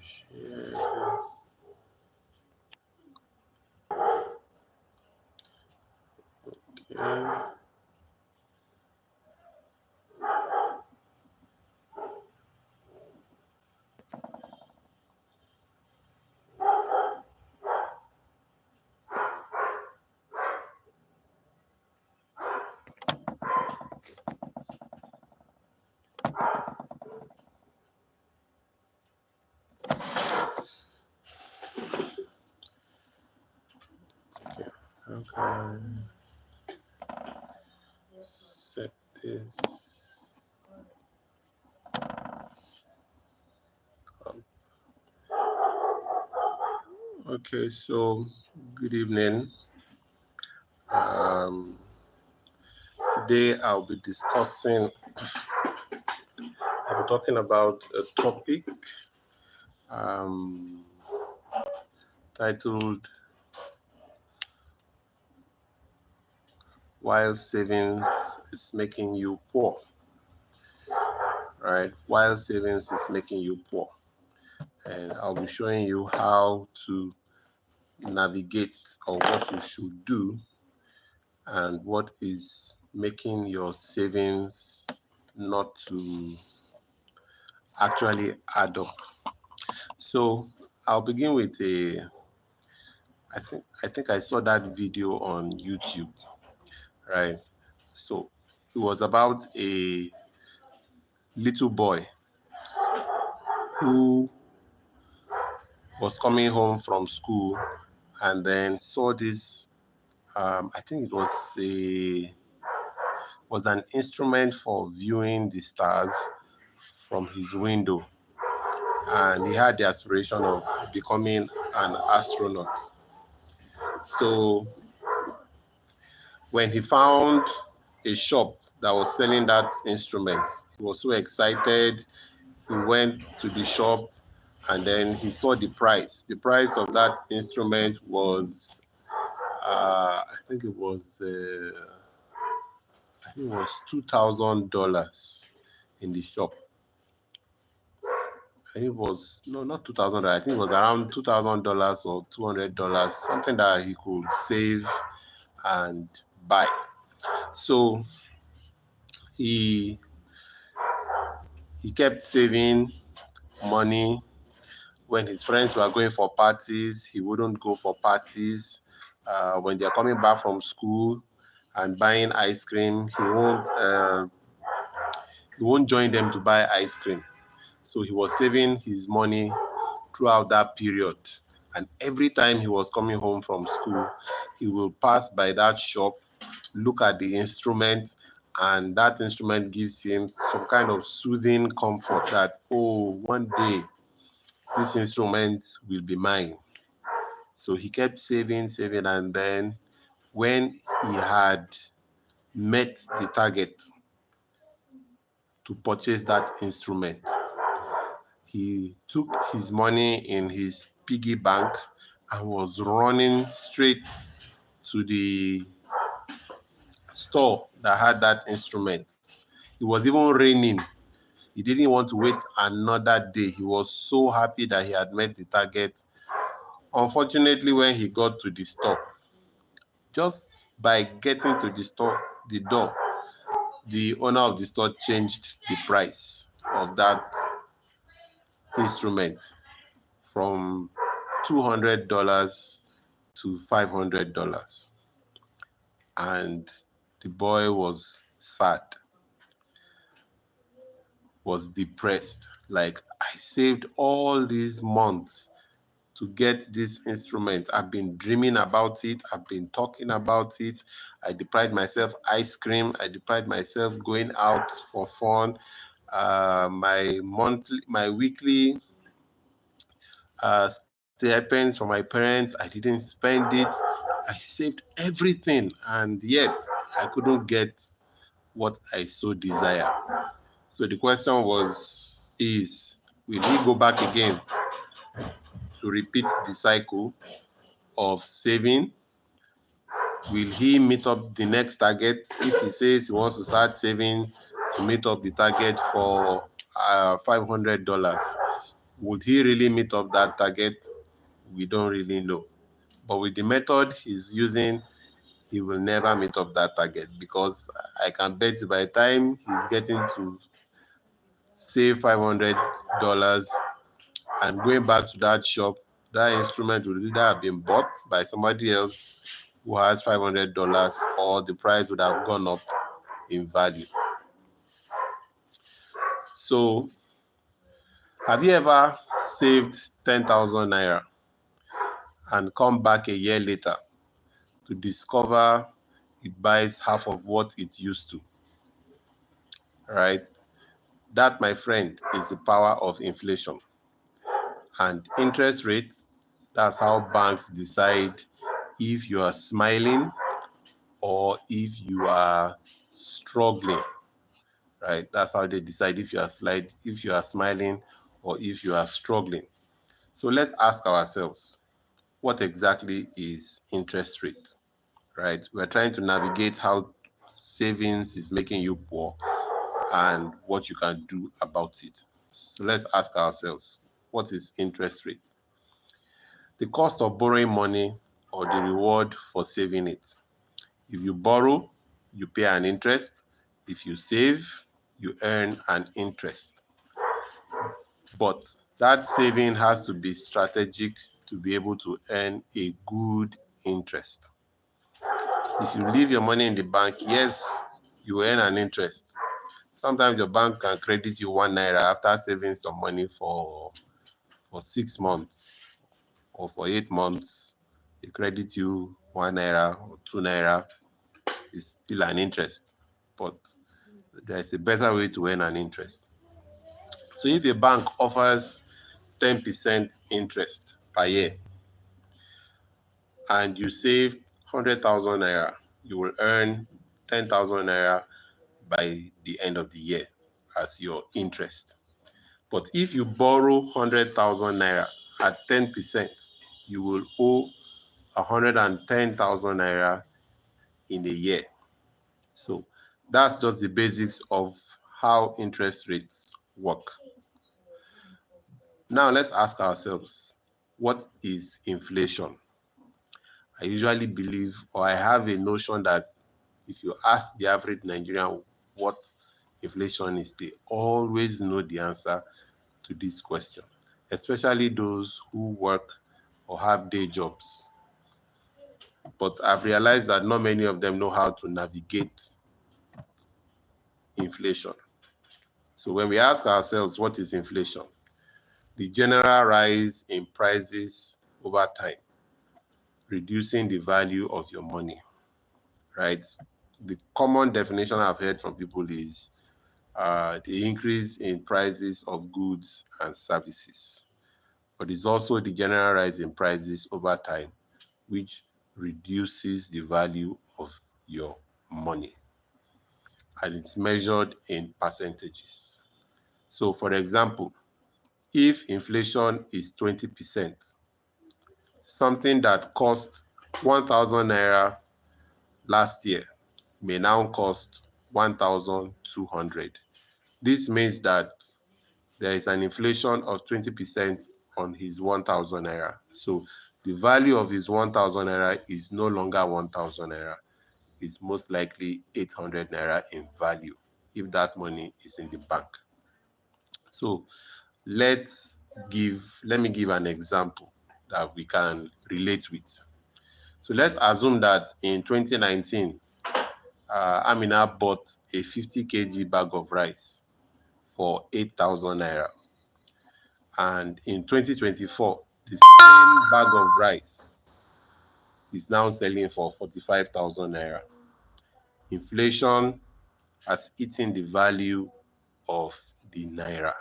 Share this. Okay. How can I set this up? Okay, so good evening. Um, Today I'll be talking about a topic um, titled While Savings is Making You Poor. Right? While savings is making you poor. And I'll be showing you how to navigate or what you should do and what is making your savings not to actually add up. So I'll begin with I think I saw that video on YouTube, right? So it was about a little boy who was coming home from school and then saw this. I think it was an instrument for viewing the stars from his window, and he had the aspiration of becoming an astronaut. So when he found a shop that was selling that instrument, he was so excited. He went to the shop and then he saw the price. The price of that instrument was, I think it was $2,000 in the shop. And it was no, not $2,000. I think it was around $2,000 or $200, something that he could save and buy. So he he kept saving money. When his friends were going for parties, he wouldn't go for parties. When they're coming back from school and buying ice cream, he won't join them to buy ice cream. So he was saving his money throughout that period. And every time he was coming home from school, he will pass by that shop, look at the instrument, and that instrument gives him some kind of soothing comfort that, oh, one day this instrument will be mine. So he kept saving, and then when he had met the target to purchase that instrument, he took his money in his piggy bank and was running straight to the store that had that instrument. It was even raining. He didn't want to wait another day. He was so happy that he had met the target. Unfortunately, when he got to the store, just by getting to the door, the owner of the store changed the price of that instrument from $200 to $500. And the boy was sad, was depressed. Like, I saved all these months to get this instrument. I've been dreaming about it. I've been talking about it. I deprived myself ice cream. I deprived myself going out for fun. My weekly stipends from my parents, I didn't spend it. I saved everything, and yet I couldn't get what I so desire. So the question is, will he go back again to repeat the cycle of saving? Will he meet up the next target? If he says he wants to start saving to meet up the target for $500, Would he really meet up that target? We don't really know. But with the method he's using, he will never meet up that target, because I can bet you by the time he's getting to save $500 and going back to that shop, that instrument will either have been bought by somebody else who has $500, or the price would have gone up in value. So, have you ever saved 10,000 naira and come back a year later to discover it buys half of what it used to? Right? That, my friend, is the power of inflation. And interest rates, that's how banks decide if you are smiling or if you are struggling. Right? That's how they decide if you are smiling or if you are struggling. So let's ask ourselves, what exactly is interest rate? Right? We're trying to navigate how savings is making you poor and what you can do about it. So let's ask ourselves, what is interest rate? The cost of borrowing money or the reward for saving it. If you borrow, you pay an interest. If you save, you earn an interest. But that saving has to be strategic to be able to earn a good interest. If you leave your money in the bank, yes, you earn an interest. Sometimes your bank can credit you 1 naira after saving some money for 6 months or for 8 months. They credit you 1 naira or 2 naira. It's still an interest, but there's a better way to earn an interest. So if a bank offers 10% interest per year and you save 100,000 naira, you will earn 10,000 naira by the end of the year as your interest. But if you borrow 100,000 naira at 10%, you will owe 110,000 naira in a year. So that's just the basics of how interest rates work. Now let's ask ourselves, what is inflation? I usually believe, or I have a notion that if you ask the average Nigerian what inflation is, they always know the answer to this question, especially those who work or have day jobs. But I've realized that not many of them know how to navigate inflation. So when we ask ourselves, what is inflation? The general rise in prices over time, reducing the value of your money, right? The common definition I've heard from people is the increase in prices of goods and services. But it's also the general rise in prices over time, which reduces the value of your money. And it's measured in percentages. So, for example, if inflation is 20%, something that cost 1,000 naira last year may now cost 1,200. This means that there is an inflation of 20% on his 1,000 naira. So the value of his 1,000 naira is no longer 1,000 naira. It's most likely 800 naira in value if that money is in the bank. So let me give an example that we can relate with. So let's assume that in 2019, Amina bought a 50 kg bag of rice for 8,000 naira. And in 2024, the same bag of rice is now selling for 45,000 naira. Inflation has eaten the value of the naira,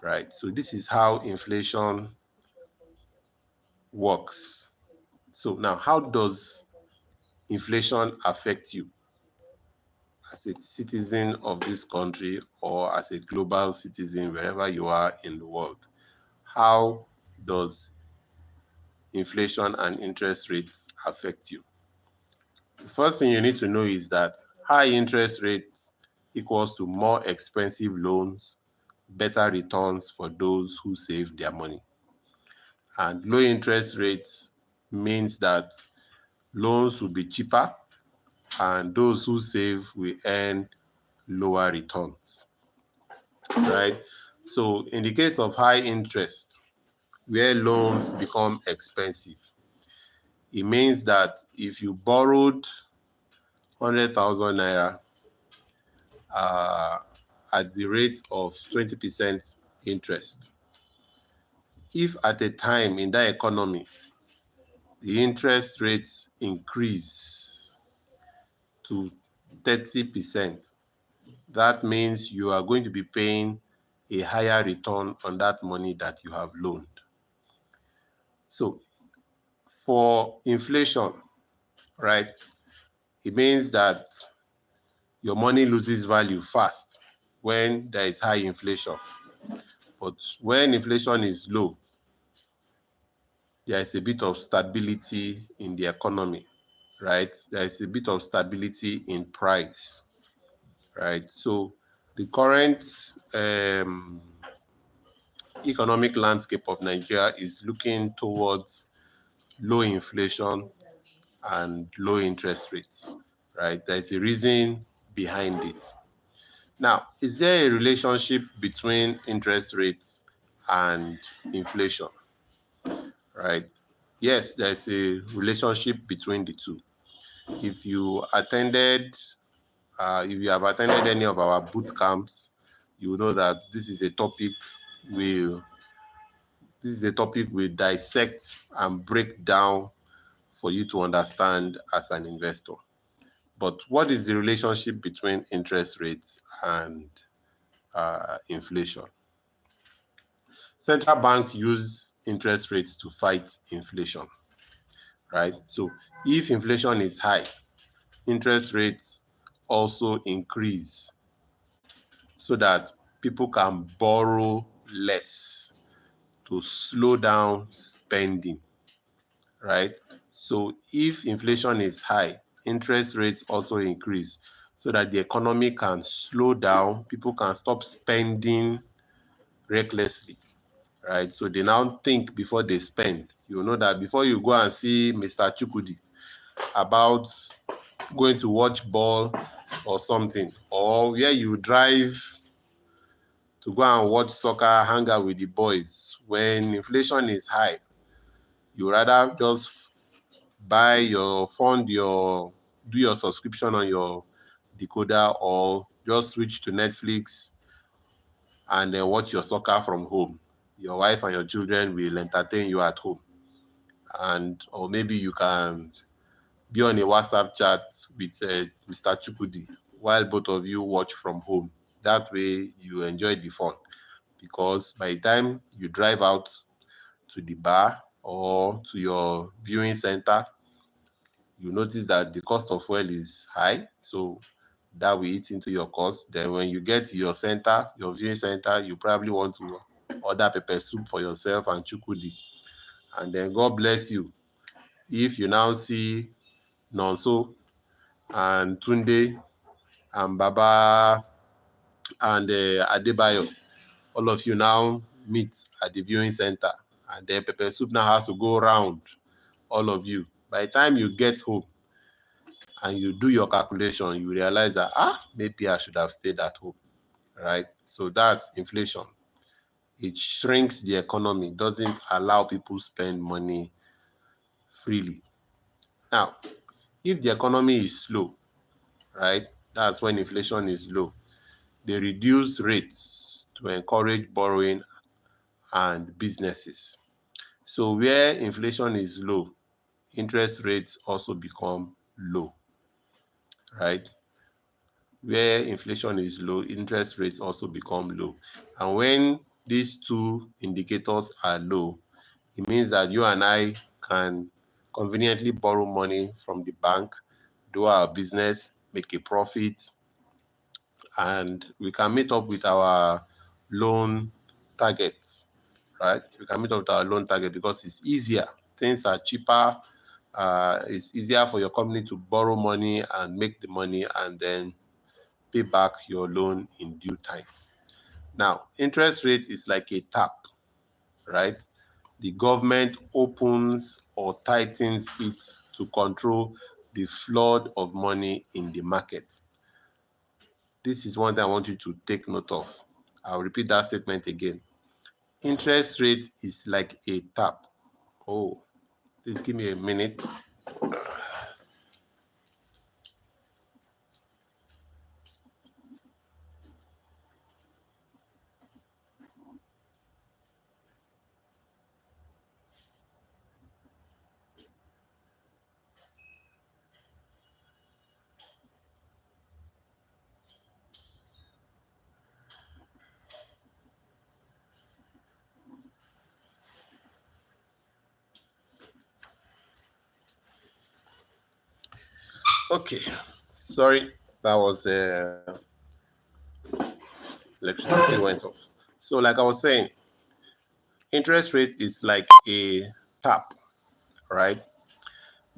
right? So this is how inflation works. So now, how does inflation affect you as a citizen of this country or as a global citizen, wherever you are in the world? How does inflation and interest rates affect you? The first thing you need to know is that high interest rates equals to more expensive loans, better returns for those who save their money. And low interest rates means that loans will be cheaper and those who save will earn lower returns, right? So in the case of high interest, where loans become expensive, it means that if you borrowed 100,000 naira at the rate of 20% interest, if at a time in that economy the interest rates increase to 30%, that means you are going to be paying a higher return on that money that you have loaned. So for inflation, right, it means that your money loses value fast when there is high inflation. But when inflation is low, there is a bit of stability in the economy, right? There is a bit of stability in price, right? So the current economic landscape of Nigeria is looking towards low inflation and low interest rates, right? There's a reason behind it. Now, is there a relationship between interest rates and inflation, right? Yes, there's a relationship between the two. If you attended, if you have attended any of our boot camps, you know that this is a topic we dissect and break down for you to understand as an investor. But what is the relationship between interest rates and inflation? Central banks use interest rates to fight inflation, right? So if inflation is high, interest rates also increase so that people can borrow less to slow down spending, right? So if inflation is high, interest rates also increase so that the economy can slow down, people can stop spending recklessly, right? So they now think before they spend. You know that before you go and see Mr. Chukudi about going to watch ball or something, or where you drive to go and watch soccer, hang out with the boys, when inflation is high, you rather just buy your fund your do your subscription on your decoder or just switch to Netflix and then watch your soccer from home. Your wife and your children will entertain you at home. And or maybe you can be on a WhatsApp chat with Mr. Chukudi while both of you watch from home. That way you enjoy the fun, because by the time you drive out to the bar or to your viewing center, you notice that the cost of fuel is high, so that will eat into your cost. Then when you get to your center, your viewing center, you probably want to order pepper soup for yourself and chukudi. And then God bless you if you now see Nonso and Tunde and Baba and Adebayo, all of you now meet at the viewing center, and then pepper soup now has to go around all of you. By the time you get home and you do your calculation, you realize that, maybe I should have stayed at home, right? So that's inflation. It shrinks the economy, doesn't allow people spend money freely. Now, if the economy is slow, right, that's when inflation is low, they reduce rates to encourage borrowing and businesses. So where inflation is low, interest rates also become low, right? Where inflation is low, interest rates also become low. And when these two indicators are low, it means that you and I can conveniently borrow money from the bank, do our business, make a profit, and we can meet up with our loan targets, right? We can meet up with our loan target because it's easier. Things are cheaper. It's easier for your company to borrow money and make the money and then pay back your loan in due time. Now, interest rate is like a tap, right? The government opens or tightens it to control the flood of money in the market. This is one thing I want you to take note of. I'll repeat that statement again. Interest rate is like a tap. Oh, please give me a minute. Okay, sorry, that was electricity went off. So, like I was saying, interest rate is like a tap, right?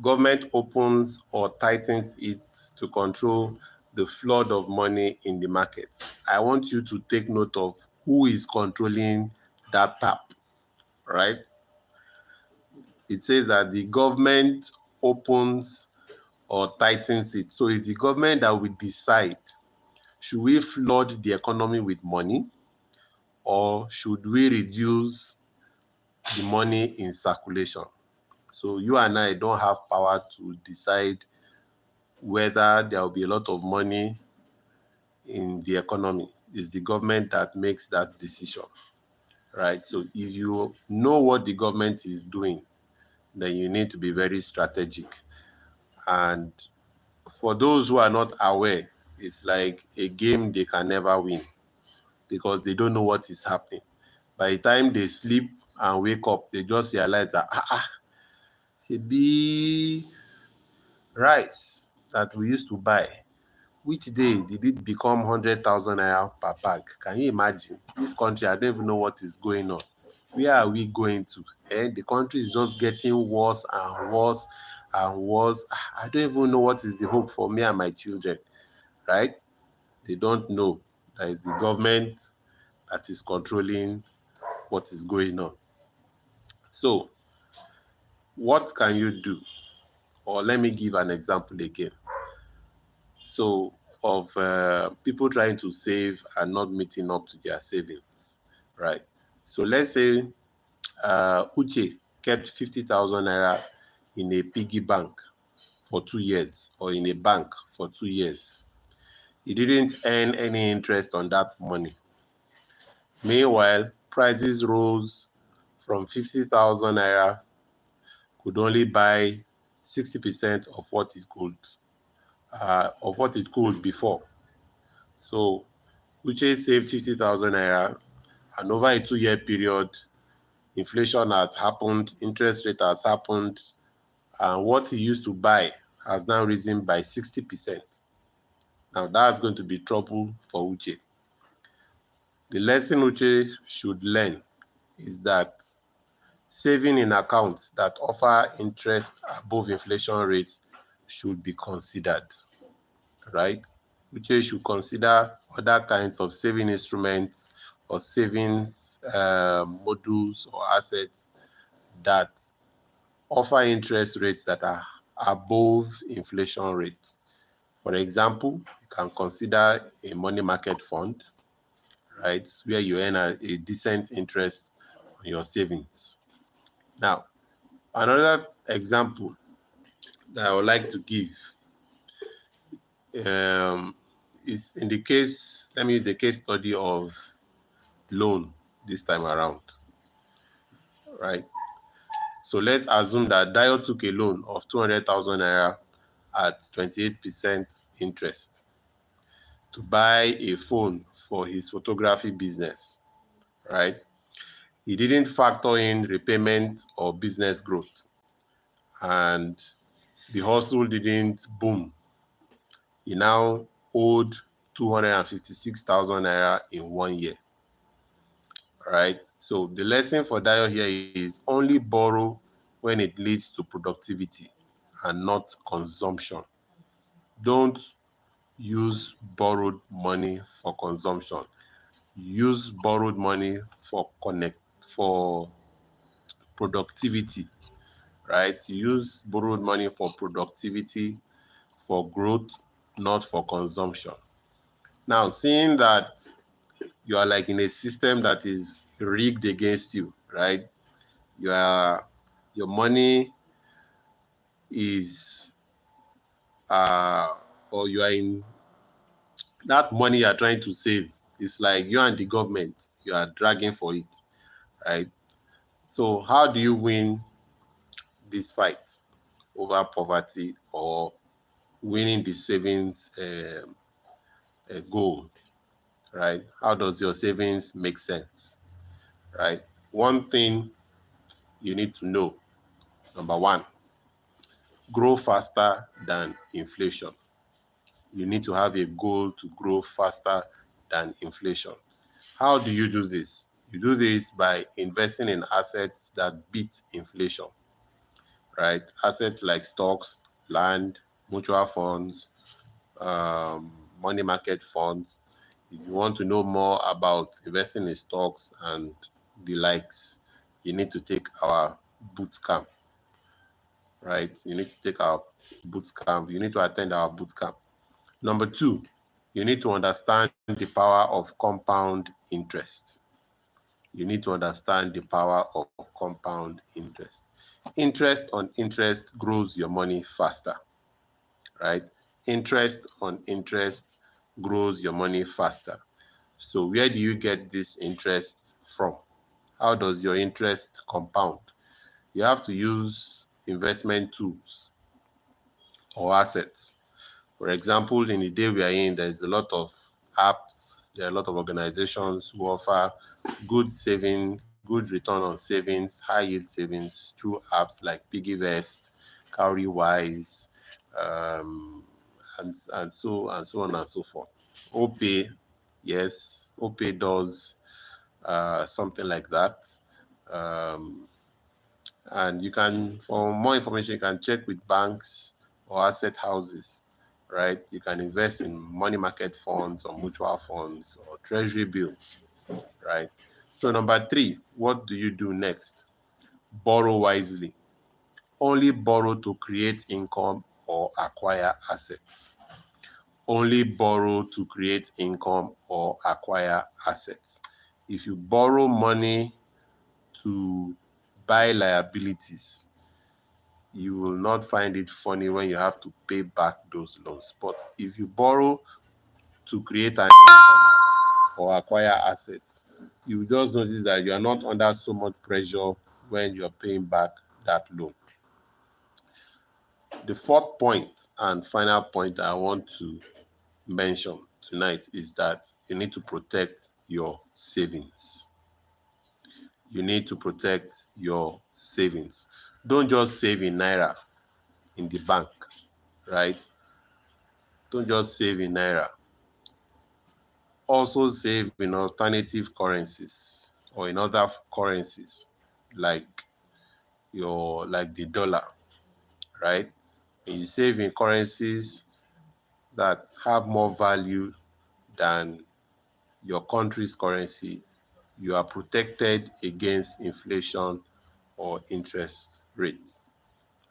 Government opens or tightens it to control the flood of money in the market. I want you to take note of who is controlling that tap, right? It says that the government opens or tightens it. So it's the government that will decide, should we flood the economy with money or should we reduce the money in circulation? So you and I don't have power to decide whether there will be a lot of money in the economy. It's the government that makes that decision, right? So if you know what the government is doing, then you need to be very strategic. And for those who are not aware, it's like a game they can never win because they don't know what is happening. By the time they sleep and wake up, they just realize that, be rice that we used to buy, which day did it become 100,000 naira per bag? Can you imagine? This country, I don't even know what is going on. Where are we going to? The country is just getting worse and worse and worse. I don't even know what is the hope for me and my children, right? They don't know that it's the government that is controlling what is going on. So, what can you do? Or let me give an example again. So, of people trying to save and not meeting up to their savings, right? So, let's say Uche kept 50,000 naira in a piggy bank for 2 years or in a bank for 2 years. He didn't earn any interest on that money. Meanwhile, prices rose from 50,000 naira, could only buy 60% of what it could before. So Uche saved 50,000 naira, and over a 2-year period, inflation has happened, interest rate has happened, and what he used to buy has now risen by 60%. Now that's going to be trouble for Uche. The lesson Uche should learn is that saving in accounts that offer interest above inflation rate should be considered, right? Uche should consider other kinds of saving instruments or savings modules or assets that offer interest rates that are above inflation rates. For example, you can consider a money market fund, right, where you earn a decent interest on your savings. Now, another example that I would like to give is in the case, let me use the case study of loan this time around, right? So let's assume that Dio took a loan of 200,000 naira at 28% interest to buy a phone for his photography business, right? He didn't factor in repayment or business growth, and the hustle didn't boom. He now owed 256,000 naira in 1 year, right? So the lesson for Dio here is only borrow when it leads to productivity and not consumption. Don't use borrowed money for consumption. use borrowed money for productivity, right? You use borrowed money for productivity, for growth, not for consumption. Now, seeing that you are like in a system that is rigged against you, right? You are your money is or you are in that money you are trying to save. It's like you and the government, you are dragging for it, right? So how do you win this fight over poverty or winning the savings goal, right? How does your savings make sense, right? One thing you need to know, number one, grow faster than inflation. You need to have a goal to grow faster than inflation. How do you do this? You do this by investing in assets that beat inflation, right? Assets like stocks, land, mutual funds, money market funds. If you want to know more about investing in stocks and the likes, you need to take our boot camp, right? You need to take our boot camp. You need to attend our boot camp. Number two, you need to understand the power of compound interest. You need to understand the power of compound interest. Interest on interest grows your money faster, right? Interest on interest grows your money faster. So where do you get this interest from? How does your interest compound? You have to use investment tools or assets. For example, in the day we are in, there's a lot of apps, there are a lot of organizations who offer good saving, good return on savings, high yield savings through apps like PiggyVest, Cowrywise, um, and so on and so forth. OPay, yes, OPay does something like that. Um, and you can, for more information, you can check with banks or asset houses, right? You can invest in money market funds or mutual funds or treasury bills, right? So number three, what do you do next? Borrow wisely. Only borrow to create income or acquire assets. Only borrow to create income or acquire assets. If you borrow money to buy liabilities, you will not find it funny when you have to pay back those loans. But if you borrow to create an income or acquire assets, you will just notice that you are not under so much pressure when you're paying back that loan. The fourth point and final point I want to mention tonight is that you need to protect your savings. You need to protect your savings. Don't just save in Naira in the bank, right? Don't just save in Naira. Also save in alternative currencies or in other currencies like the dollar, right? And you save in currencies that have more value than your country's currency, you are protected against inflation or interest rates,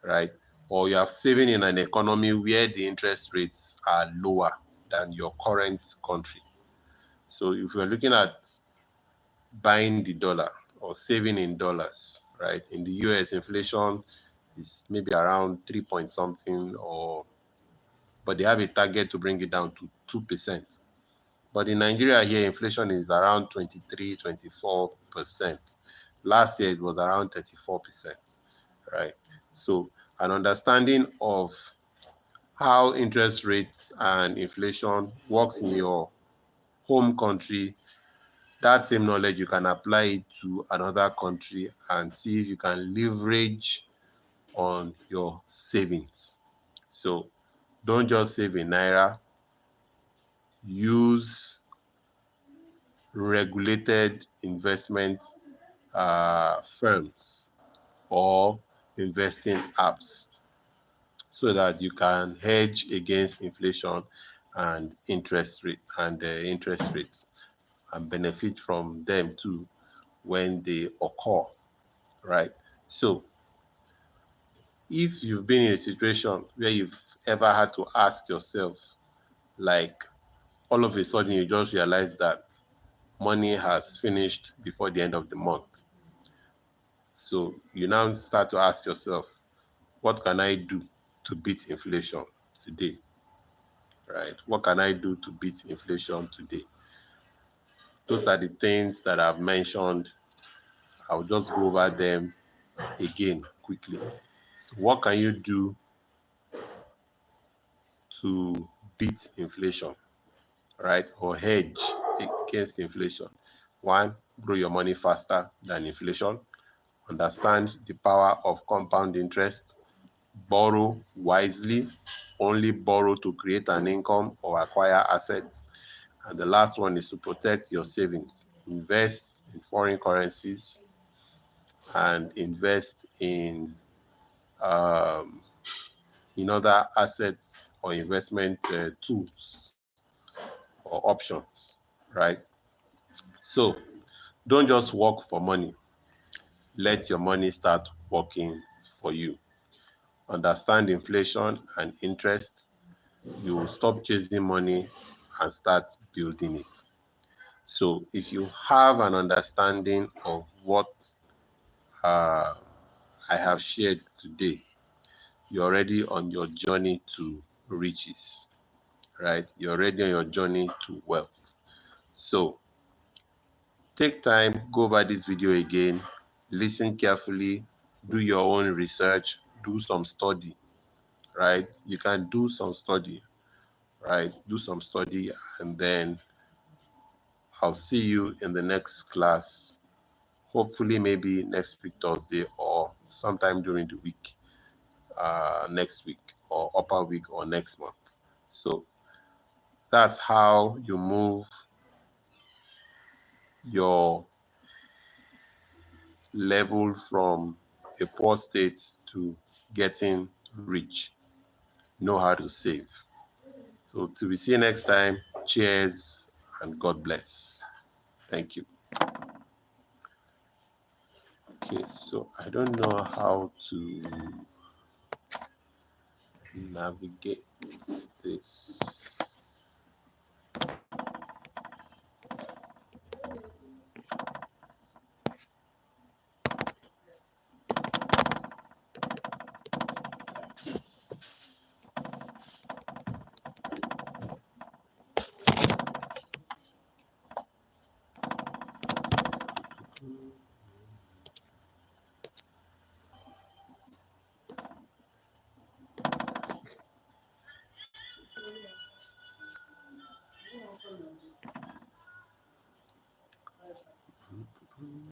right? Or you are saving in an economy where the interest rates are lower than your current country. So if you're looking at buying the dollar or saving in dollars, right? In the US, inflation is maybe around 3 point something, but they have a target to bring it down to 2%. But in Nigeria here, inflation is around 23, 24%. Last year, it was around 34%, right? So an understanding of how interest rates and inflation works in your home country, that same knowledge you can apply it to another country and see if you can leverage on your savings. So don't just save in Naira, use regulated investment firms or investing apps so that you can hedge against inflation and interest rates. and benefit from them too when they occur, right? So if you've been in a situation where you've ever had to ask yourself, like all of a sudden you just realize that money has finished before the end of the month. So you now start to ask yourself, what can I do to beat inflation today? Right? What can I do to beat inflation today? Those are the things that I've mentioned. I'll just go over them again quickly. So what can you do to beat inflation, right? Or hedge against inflation? One, grow your money faster than inflation. Understand the power of compound interest. Borrow wisely. Only borrow to create an income or acquire assets. And the last one is to protect your savings. Invest in foreign currencies and invest um, in other assets or investment tools or options, right? So don't just work for money. Let your money start working for you. Understand inflation and interest. You will stop chasing money and start building it. So if you have an understanding of what uh, I have shared today, you're already on your journey to riches, right? You're already on your journey to wealth. So take time, go over this video again, listen carefully, do your own research, do some study, right? You can do some study, right? Do some study, and then I'll see you in the next class. Hopefully, maybe next week, Thursday, or sometime during the week, next week, or upper week, or next month. So that's how you move your level from a poor state to getting rich. Know how to save. So till we see you next time, cheers and God bless. Thank you. Okay, so I don't know how to navigate this.